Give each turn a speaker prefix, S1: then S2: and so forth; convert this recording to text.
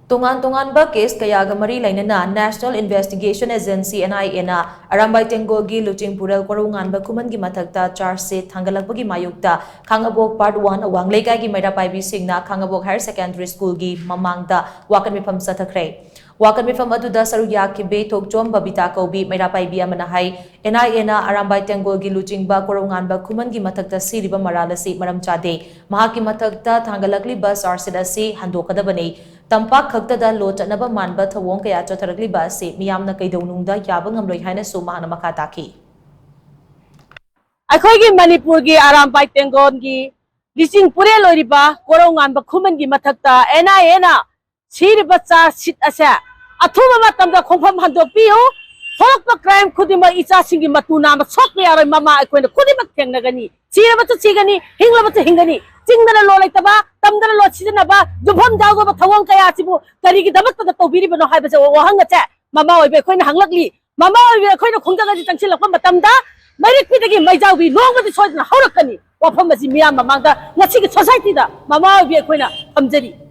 S1: Tungan tungan case kaya gamari lainana National Investigation Agency NIA na Arambay Tenggogi Luching Purel Korungan ba kuman gi mathagta charge sheet thangalakpagi mayukta Khangabok Part 1 awang lekai gi maida paibi singna Khangabok Higher Secondary School gi mamangda wakan mifam sathakre wakan mifam aduda saru yakibe thokchom babita kaubi maida paibi amana hai NIA na Arambay Tenggogi Luching ba Korungan ba kuman gi mathagta siriba maralasi maram chade mahaki mathagta thangalakli ba charge sheet asi handokadabani Tampak khagtada lo chatnaba manba thawong kaya chotharagli ba se miyamna kaidawnungda yaba ngamloi haina sumahana makataki
S2: अखोगी Manipur की आरामबाई तेंगोन की लिसिंग पुरे लोरिबा कोरोंगान बा खुमन की मथक्ता NIA ना सिर बच्चा seat असे अथुबा मतमदा खोंफम हंदोपियो थोरकपा crime खुदिमा इचा सिंगी मतुना म सोकले यारो ममा अखोइन खुदिमा थेंगनगनी सिर बच्चा सिगनी हिंगला बच्चा हिंगनी चिंगदना लो लेतबा तमदना लो सिजनबा जुभम जागोबा थवंग कया सिबु करिगी दमकता तौबिरिबनो हाइबसे वहंगचे ममा ओइबे अखोइन हंगलकली ममा ओइबे अखोइन खोंगदगि तंसिलकपा मतमदा Marikpidagi Maijawi, Longway Soil and Hurricane, or Pomasi Mia Mamanga, Nasik Society, Mama, we are going to